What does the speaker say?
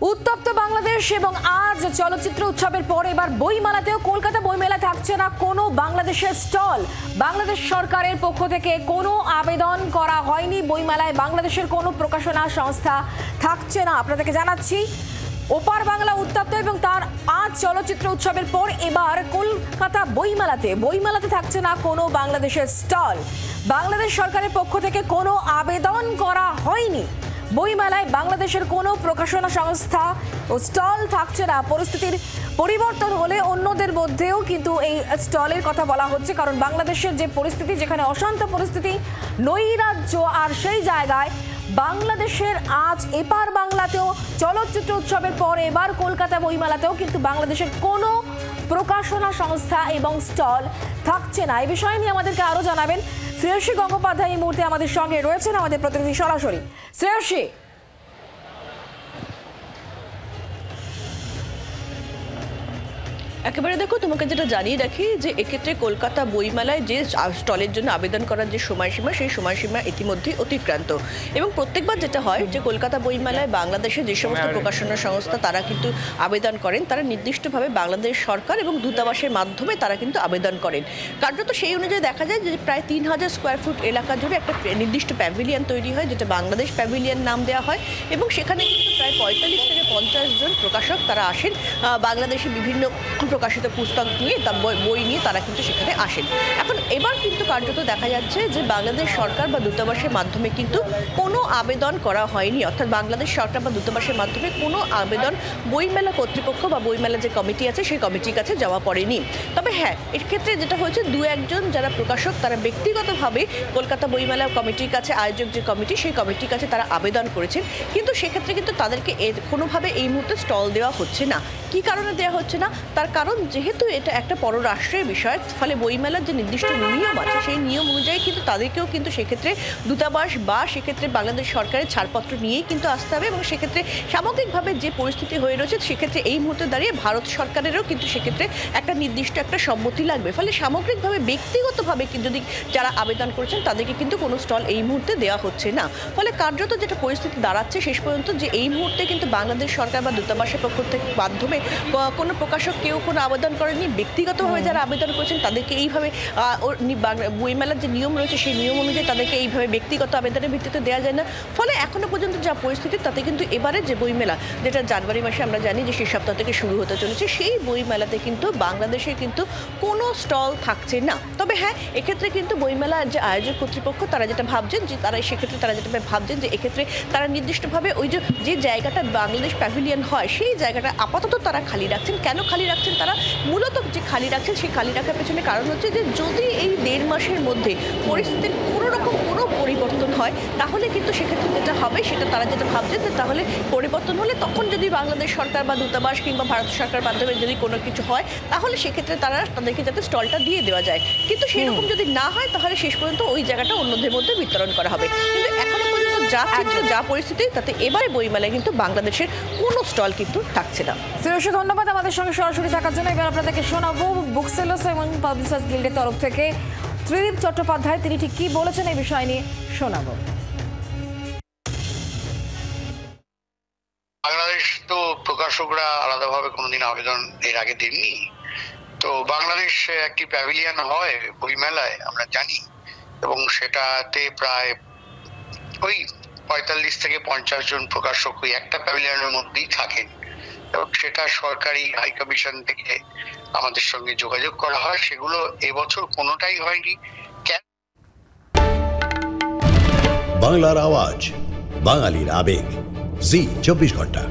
উত্তপ্ত বাংলাদেশ এবং আজ চলচ্চিত্র উৎসবের পর এবার বইমেলাতেও কলকাতা বইমেলা থাকছে না কোনো বাংলাদেশের স্টল। বাংলাদেশ সরকারের পক্ষ থেকে কোনো আবেদন করা হয়নি। বইমেলায় বাংলাদেশের কোনো প্রকাশনা সংস্থা থাকছে না। আপনাদেরকে জানাচ্ছি ওপার বাংলা উত্তপ্ত এবং তার আজ চলচ্চিত্র উৎসবের পর এবার কলকাতা বইমেলাতে থাকছে না কোনো বাংলাদেশের স্টল। বাংলাদেশ সরকারের পক্ষ থেকে কোনো আবেদন করা হয়নি। বইমেলায় বাংলাদেশের কোনো প্রকাশনা সংস্থা ও স্টল থাকছে না। পরিস্থিতির পরিবর্তন হলে অন্যদের মধ্যেও কিন্তু এই স্টলের কথা বলা হচ্ছে, কারণ বাংলাদেশের যে পরিস্থিতি, যেখানে অশান্ত পরিস্থিতি, নৈরাজ্য, আর সেই জায়গায় বাংলাদেশের আজ এপার বাংলাতেও চলচ্চিত্র উৎসবের পর এবার কলকাতা বইমেলাতেও কিন্তু বাংলাদেশের কোনো প্রকাশনা সংস্থা এবং স্টল থাকছে না। এই বিষয় নিয়ে আমাদেরকে আরো জানাবেন শ্রেয়সী গঙ্গোপাধ্যায় এই মুহূর্তে আমাদের সঙ্গে রয়েছেন, আমাদের প্রতিনিধি সরাসরি। শ্রেয়সী, একেবারে দেখো, তোমাকে যেটা জানিয়ে রাখি যে এক্ষেত্রে কলকাতা বইমেলায় যে স্টলের জন্য আবেদন করার যে সময়সীমা, সেই সময়সীমা ইতিমধ্যেই অতিক্রান্ত। এবং প্রত্যেকবার যেটা হয় যে কলকাতা বইমেলায় বাংলাদেশে যে সমস্ত প্রকাশনা সংস্থা তারা কিন্তু আবেদন করেন, তারা নির্দিষ্টভাবে বাংলাদেশ সরকার এবং দূতাবাসের মাধ্যমে তারা কিন্তু আবেদন করেন। কার্যত সেই অনুযায়ী দেখা যায় যে প্রায় 3000 স্কোয়ার ফুট এলাকা জুড়ে একটা নির্দিষ্ট প্যাভিলিয়ন তৈরি হয়, যেটা বাংলাদেশ প্যাভিলিয়ন নাম দেওয়া হয়। এবং সেখানে কিন্তু প্রায় 45 থেকে 50 জন প্রকাশক তারা আসেন, বাংলাদেশে বিভিন্ন প্রকাশিত পুস্তক নিয়ে, বই নিয়ে তারা কিন্তু সেখানে আসেন। এখন এবার কিন্তু কার্যত দেখা যাচ্ছে যে বাংলাদেশ সরকার বা দূতাবাসের মাধ্যমে কিন্তু কোনো আবেদন করা হয়নি, অর্থাৎ বাংলাদেশ সরকার বা দূতাবাসের মাধ্যমে কোনো আবেদন বইমেলা কর্তৃপক্ষ বা বইমেলা যে কমিটি আছে সেই কমিটির কাছে যাওয়া পড়েনি। তবে হ্যাঁ, এর ক্ষেত্রে যেটা হয়েছে, দু একজন যারা প্রকাশক তারা ব্যক্তিগতভাবে কলকাতা বইমেলা কমিটির কাছে, আয়োজক যে কমিটি সেই কমিটির কাছে তারা আবেদন করেছেন, কিন্তু সেক্ষেত্রে কিন্তু তাদেরকে কোনোভাবে এই মুহূর্তে স্টল দেওয়া হচ্ছে না। কি কারণে দেওয়া হচ্ছে না? তার কারণ যেহেতু এটা একটা পররাষ্ট্রের বিষয়, ফলে বইমেলার যে নির্দিষ্ট নিয়ম আছে সেই নিয়ম অনুযায়ী কিন্তু তাদেরকেও কিন্তু সেক্ষেত্রে দূতাবাস বা সেক্ষেত্রে বাংলাদেশ সরকারের ছাড়পত্র নিয়েই কিন্তু আসতে হবে। এবং সেক্ষেত্রে সামগ্রিকভাবে যে পরিস্থিতি হয়ে রয়েছে, সেক্ষেত্রে এই মুহূর্তে দাঁড়িয়ে ভারত সরকারেরও কিন্তু সেক্ষেত্রে একটা নির্দিষ্ট একটা সম্মতি লাগবে। ফলে সামগ্রিকভাবে ব্যক্তিগতভাবে যদি যারা আবেদন করেছেন তাদেরকে কিন্তু কোনো স্টল এই মুহূর্তে দেওয়া হচ্ছে না। ফলে কার্যত যেটা পরিস্থিতি দাঁড়াচ্ছে শেষ পর্যন্ত, যে এই মুহূর্তে কিন্তু বাংলাদেশ সরকার বা দূতাবাসের পক্ষ থেকে মাধ্যমে কোনো প্রকাশক কেউ কোনো আবেদন করেনি। ব্যক্তিগতভাবে যারা আবেদন করেছেন তাদেরকে এইভাবে বইমেলার যে নিয়ম রয়েছে সেই নিয়ম অনুযায়ী তাদেরকে এইভাবে ব্যক্তিগত আবেদনের ভিত্তিতে দেওয়া যায় না। ফলে এখনো পর্যন্ত যা পরিস্থিতি, তাতে কিন্তু এবারে যে বইমেলা, যেটা জানুয়ারি মাসে আমরা জানি যে শেষ সপ্তাহ থেকে শুরু হতে চলেছে, সেই বইমেলাতে কিন্তু বাংলাদেশের কিন্তু কোনো স্টল থাকছে না। তবে হ্যাঁ, এক্ষেত্রে কিন্তু বইমেলার যে আয়োজক কর্তৃপক্ষ তারা যেটা ভাবছেন যে এক্ষেত্রে তারা নির্দিষ্টভাবে ওই যে জায়গাটা বাংলাদেশ প্যাভিলিয়ন হয় সেই জায়গাটা আপাতত তারা খালি রাখছেন। কেন খালি রাখছেন? তারা মূলত যে খালি রাখছেন সেই খালি রাখার পেছনে কারণ হচ্ছে যে যদি এই 1.5 মাসের মধ্যে পরিস্থিতির কোনো পরিবর্তন হয়, তাহলে কিন্তু সেক্ষেত্রে যেটা হবে, সেটা তারা যেটা ভাবছেন যে তাহলে পরিবর্তন হলে তখন যদি বাংলাদেশ সরকার বা দূতাবাস কিংবা ভারত সরকার মাধ্যমে যদি কোনো কিছু হয়, তাহলে সেক্ষেত্রে তাদেরকে যাতে স্টলটা দিয়ে দেওয়া যায়। কিন্তু সেরকম যদি না হয়, তাহলে শেষ পর্যন্ত ওই জায়গাটা অন্যদের মধ্যে বিতরণ করা হবে। কিন্তু এখনো পর্যন্ত যা পরিস্থিতি, তাতে এবারে বইমেলায় কিন্তু বাংলাদেশের কোনো স্টল কিন্তু থাকছে না। শ্রেয়সী, ধন্যবাদ আমাদের সঙ্গে সরাসরি থাকার জন্য। এবার আপনাদেরকে শোনাবো বুকসেলার্স এবং পাবলিশার্স গিল্ডের তরফ থেকে ত্রিদীপ চট্টোপাধ্যায়, তিনি ঠিক কি বলেছেন এই বিষয় নিয়ে শোনাবো। বাংলাদেশ তো প্রকাশকরা আলাদাভাবে কোনোদিন আবেদন এর আগে দেননি। তো বাংলাদেশ একটি প্যাভিলিয়ন হয় বইমেলায় আমরা জানি, এবং সেটাতে প্রায় ওই 45 থেকে 50 জন প্রকাশক ওই একটা প্যাভিলিয়নের মধ্যেই থাকেন। এবং সেটা সরকারি হাই কমিশন থেকে আমাদের সঙ্গে যোগাযোগ করা হয়, সেগুলো এবছর কোনোটাই হয়নি। বাংলার আওয়াজ, বাঙালির আবেগ, জি 24 ঘন্টা।